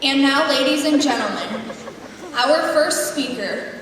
And now, ladies and gentlemen, our first speaker,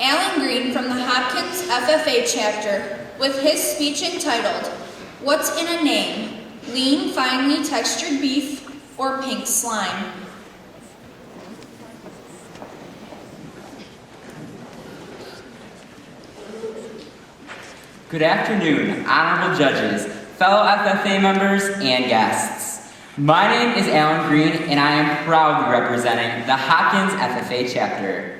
Alan Green from the Hopkins FFA chapter, with his speech entitled, "What's in a Name? Lean, Finely Textured Beef or Pink Slime?" Good afternoon, honorable judges, fellow FFA members, and guests. My name is Alan Green, and I am proudly representing the Hopkins FFA chapter.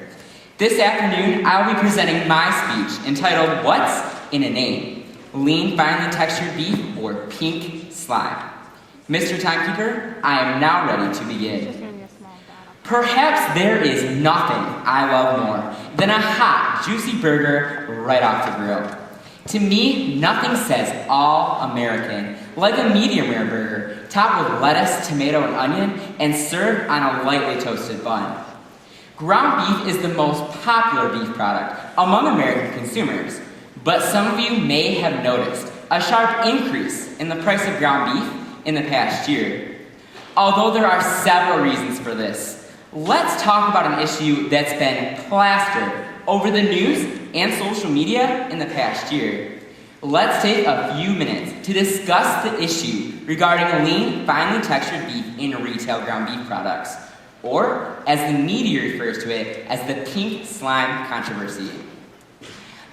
This afternoon, I will be presenting my speech entitled, "What's in a Name? Lean, Finely Textured Beef or Pink Slime?" Mr. Timekeeper, I am now ready to begin. Perhaps there is nothing I love more than a hot, juicy burger right off the grill. To me, nothing says all American like a medium rare burger topped with lettuce, tomato, and onion and served on a lightly toasted bun. Ground beef is the most popular beef product among American consumers, but some of you may have noticed a sharp increase in the price of ground beef in the past year. Although there are several reasons for this, let's talk about an issue that's been plastered over the news and social media in the past year. Let's take a few minutes to discuss the issue regarding lean, finely textured beef in retail ground beef products, or as the media refers to it, as the pink slime controversy.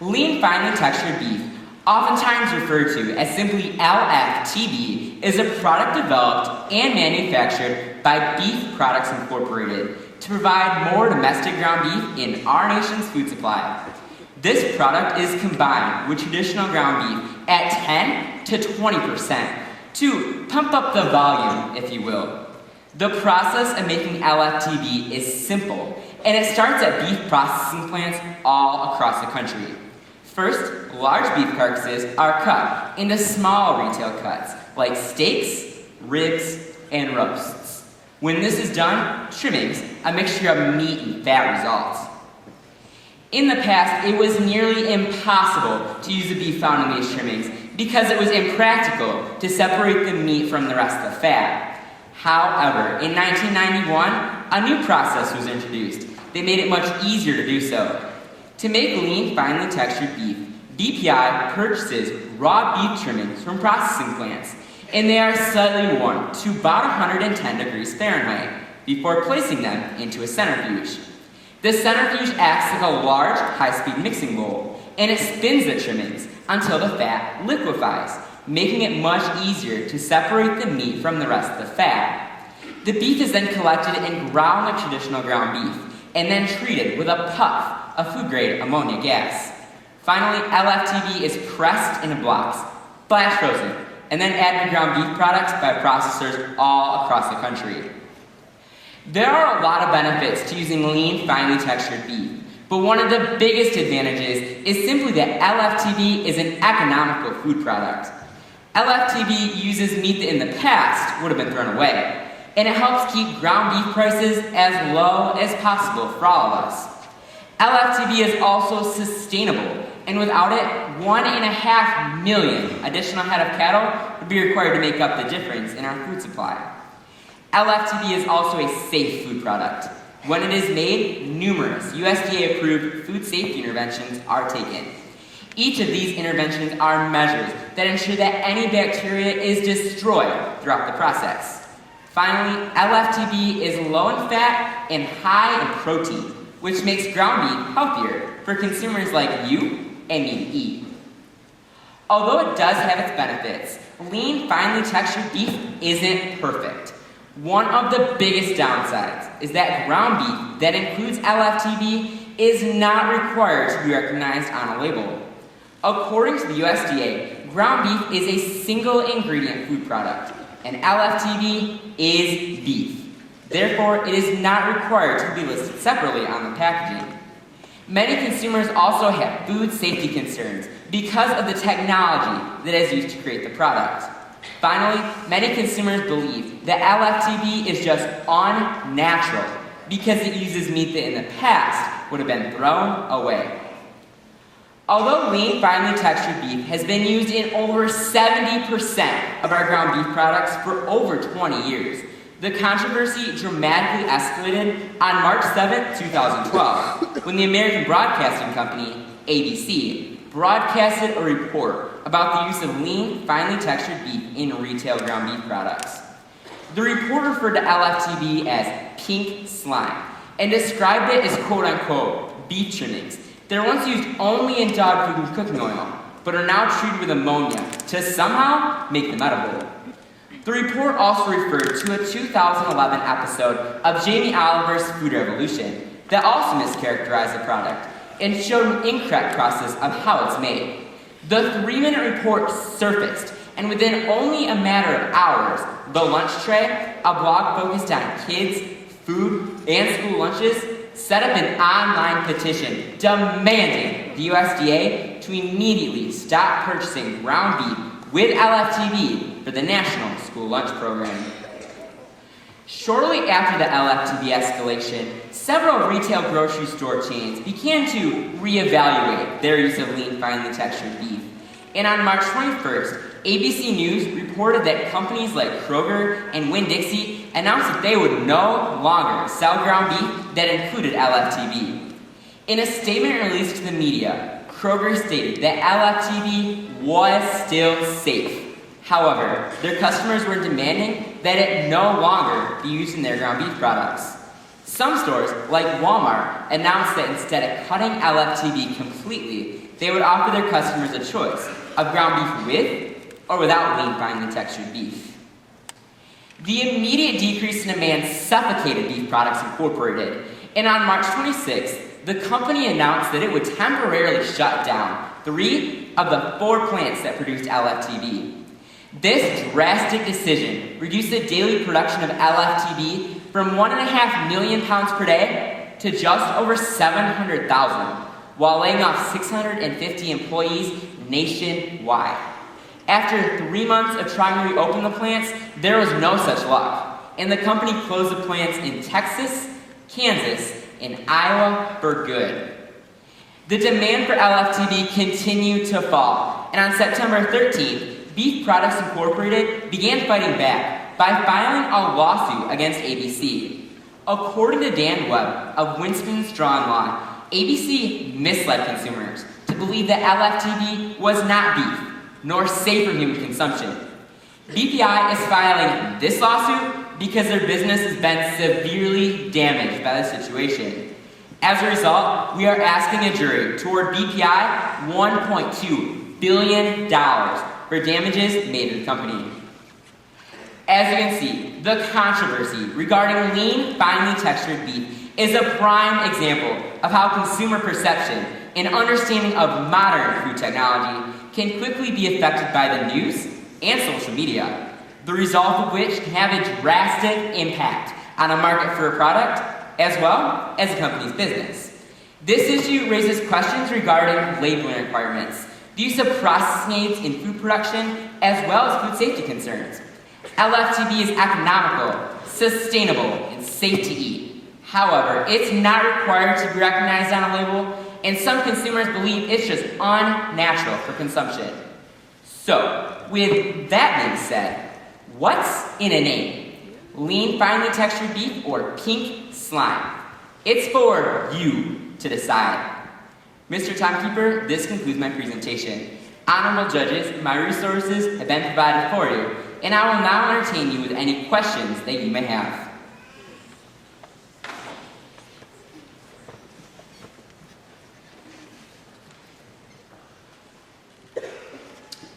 Lean, finely textured beef, oftentimes referred to as simply LFTB, is a product developed and manufactured by Beef Products Incorporated to provide more domestic ground beef in our nation's food supply. This product is combined with traditional ground beef at 10 to 20% to pump up the volume, if you will. The process of making LFTB is simple, and it starts at beef processing plants all across the country. First, large beef carcasses are cut into small retail cuts, like steaks, ribs, and roasts. When this is done, trimmings, a mixture of meat and fat, results. In the past, it was nearly impossible to use the beef found in these trimmings because it was impractical to separate the meat from the rest of the fat. However, in 1991, a new process was introduced that made it much easier to do so. To make lean, finely textured beef, BPI purchases raw beef trimmings from processing plants, and they are slightly warmed to about 110 degrees Fahrenheit before placing them into a centrifuge. The centrifuge acts like a large, high-speed mixing bowl, and it spins the trimmings until the fat liquefies, making it much easier to separate the meat from the rest of the fat. The beef is then collected and ground like traditional ground beef, and then treated with a puff of food-grade ammonia gas. Finally, LFTB is pressed into blocks, flash frozen, and then added to ground beef products by processors all across the country. There are a lot of benefits to using lean, finely textured beef, but one of the biggest advantages is simply that LFTB is an economical food product. LFTB uses meat that in the past would have been thrown away, and it helps keep ground beef prices as low as possible for all of us. LFTB is also sustainable, and without it, 1.5 million additional head of cattle would be required to make up the difference in our food supply. LFTB is also a safe food product. When it is made, numerous USDA-approved food safety interventions are taken. Each of these interventions are measures that ensure that any bacteria is destroyed throughout the process. Finally, LFTB is low in fat and high in protein, which makes ground beef healthier for consumers like you and me to eat. Although it does have its benefits, lean, finely textured beef isn't perfect. One of the biggest downsides is that ground beef that includes LFTB is not required to be recognized on a label. According to the USDA, ground beef is a single ingredient food product, and LFTB is beef. Therefore, it is not required to be listed separately on the packaging. Many consumers also have food safety concerns because of the technology that is used to create the product. Finally, many consumers believe that LFTB is just unnatural because it uses meat that in the past would have been thrown away. Although lean, finely textured beef has been used in over 70% of our ground beef products for over 20 years, The controversy dramatically escalated on March 7, 2012, when the American Broadcasting Company, ABC, broadcasted a report about the use of lean, finely textured beef in retail ground beef products. The report referred to LFTB as pink slime and described it as quote-unquote beef trimmings that are once used only in dog food and cooking oil, but are now treated with ammonia to somehow make them edible. The report also referred to a 2011 episode of Jamie Oliver's Food Revolution that also mischaracterized the product and showed an incorrect process of how it's made. The 3-minute report surfaced, and within only a matter of hours, The Lunch Tray, a blog focused on kids, food, and school lunches, set up an online petition demanding the USDA to immediately stop purchasing ground beef with LFTB for the National School Lunch Program. Shortly after the LFTB escalation, several retail grocery store chains began to reevaluate their use of lean, finely textured beef. And on March 21st, ABC News reported that companies like Kroger and Winn-Dixie announced that they would no longer sell ground beef that included LFTB. In a statement released to the media, Kroger stated that LFTB was still safe. However, their customers were demanding that it no longer be used in their ground beef products. Some stores, like Walmart, announced that instead of cutting LFTB completely, they would offer their customers a choice of ground beef with or without lean, finely textured beef. The immediate decrease in demand suffocated Beef Products Incorporated, and on March 26th, the company announced that it would temporarily shut down 3 of the 4 plants that produced LFTB. This drastic decision reduced the daily production of LFTB from 1.5 million pounds per day to just over 700,000, while laying off 650 employees nationwide. After 3 months of trying to reopen the plants, there was no such luck, and the company closed the plants in Texas, Kansas, and Iowa for good. The demand for LFTB continued to fall, and on September 13th, Beef Products Incorporated began fighting back by filing a lawsuit against ABC. According to Dan Webb of Winston Straw and Law, ABC misled consumers to believe that LFTB was not beef, nor safe for human consumption. BPI is filing this lawsuit because their business has been severely damaged by the situation. As a result, we are asking a jury to award BPI $1.2 billion for damages made to the company. As you can see, the controversy regarding lean, finely textured beef is a prime example of how consumer perception and understanding of modern food technology can quickly be affected by the news and social media, the result of which can have a drastic impact on a market for a product as well as a company's business. This issue raises questions regarding labeling requirements, the use of processing aids in food production, as well as food safety concerns. LFTB is economical, sustainable, and safe to eat. However, it's not required to be recognized on a label, and some consumers believe it's just unnatural for consumption. So, with that being said, what's in a name? Lean, finely textured beef or pink slime? It's for you to decide. Mr. Timekeeper, this concludes my presentation. Honorable judges, my resources have been provided for you, and I will now entertain you with any questions that you may have.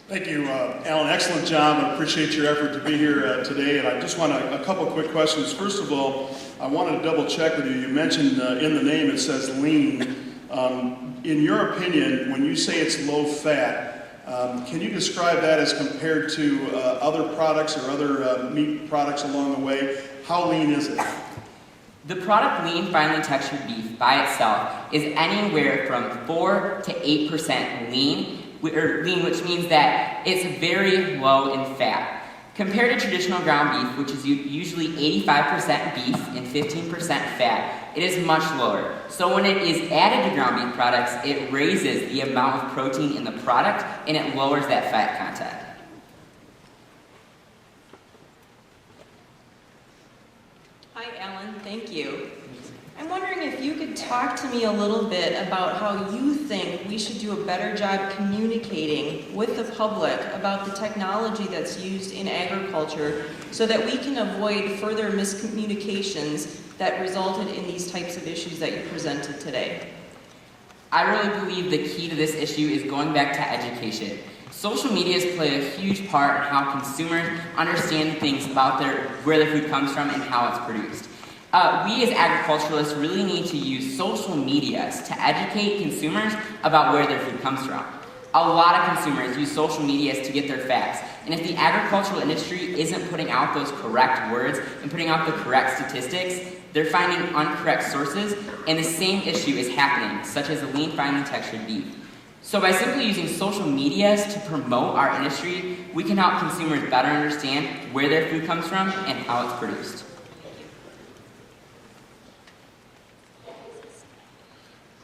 Thank you, Alan. Excellent job. I appreciate your effort to be here today. And I just want a couple quick questions. First of all, I wanted to double check with you. You mentioned in the name it says lean. In your opinion, when you say it's low fat, can you describe that as compared to other products or other meat products along the way? How lean is it? The product lean, finely textured beef by itself is anywhere from 4 to 8% lean, which means that it's very low in fat. Compared to traditional ground beef, which is usually 85% beef and 15% fat, it is much lower. So when it is added to ground beef products, it raises the amount of protein in the product and it lowers that fat content. Hi, Alan. Thank you. I'm wondering if you could talk to me a little bit about how you think we should do a better job communicating with the public about the technology that's used in agriculture so that we can avoid further miscommunications that resulted in these types of issues that you presented today. I really believe the key to this issue is going back to education. Social medias play a huge part in how consumers understand things about where their food comes from and how it's produced. We as agriculturalists really need to use social medias to educate consumers about where their food comes from. A lot of consumers use social medias to get their facts, and if the agricultural industry isn't putting out those correct words and putting out the correct statistics, they're finding incorrect sources, and the same issue is happening, such as the lean, finely textured beef. So by simply using social medias to promote our industry, we can help consumers better understand where their food comes from and how it's produced.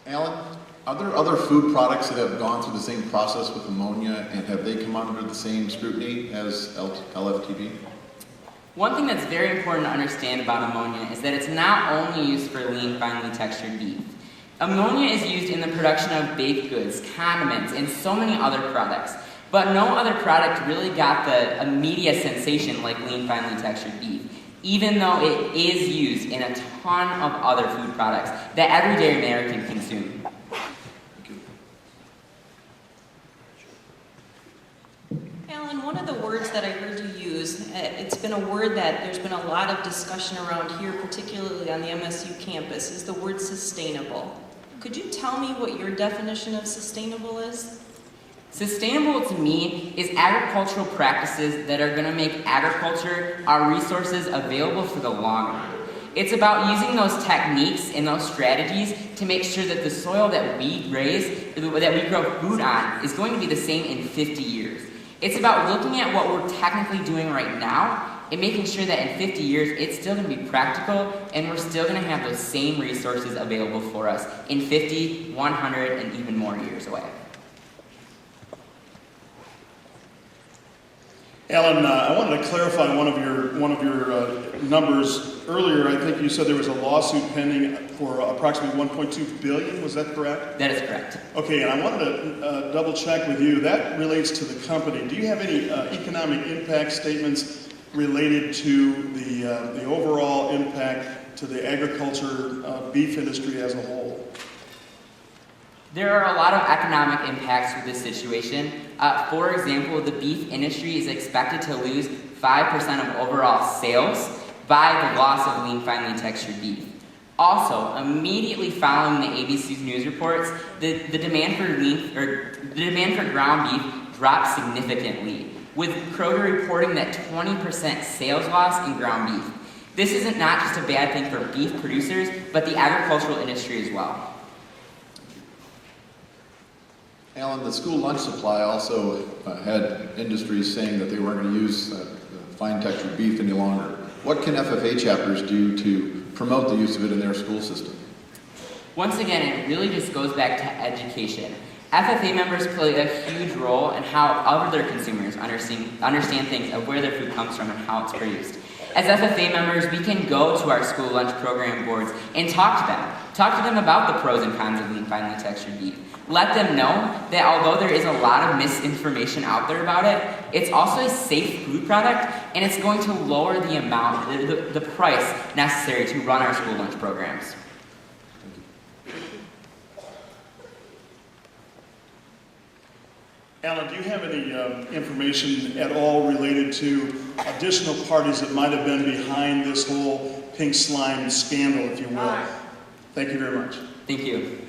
Alan, are there other food products that have gone through the same process with ammonia, and have they come under the same scrutiny as LFTB? One thing that's very important to understand about ammonia is that it's not only used for lean, finely textured beef. Ammonia is used in the production of baked goods, condiments, and so many other products. But no other product really got the media sensation like lean, finely textured beef, even though it is used in a ton of other food products that everyday American consume. Alan, one of the words that I heard you use, it's been a word that there's been a lot of discussion around here, particularly on the MSU campus, is the word sustainable. Could you tell me what your definition of sustainable is? Sustainable to me is agricultural practices that are going to make agriculture, our resources, available for the long run. It's about using those techniques and those strategies to make sure that the soil that we raise, that we grow food on, is going to be the same in 50 years. It's about looking at what we're technically doing right now and making sure that in 50 years it's still going to be practical and we're still going to have those same resources available for us in 50, 100, and even more years away. Alan, I wanted to clarify one of your numbers. Earlier, I think you said there was a lawsuit pending for approximately $1.2 billion. Was that correct? That is correct. Okay, and I wanted to double check with you. That relates to the company. Do you have any economic impact statements related to the overall impact to the agriculture beef industry as a whole? There are a lot of economic impacts with this situation. For example, the beef industry is expected to lose 5% of overall sales by the loss of lean, finely textured beef. Also, immediately following the ABC's news reports, the demand for ground beef dropped significantly, with Kroger reporting that 20% sales loss in ground beef. This isn't not just a bad thing for beef producers, but the agricultural industry as well. Alan, the school lunch supply also had industries saying that they weren't going to use fine textured beef any longer. What can FFA chapters do to promote the use of it in their school system? Once again, it really just goes back to education. FFA members play a huge role in how other consumers understand things of where their food comes from and how it's produced. As FFA members, we can go to our school lunch program boards and talk to them. Talk to them about the pros and cons of lean, finely textured beef. Let them know that although there is a lot of misinformation out there about it, it's also a safe food product, and it's going to lower the amount, the price necessary to run our school lunch programs. Alan, do you have any information at all related to additional parties that might have been behind this whole pink slime scandal, if you will? Thank you very much. Thank you.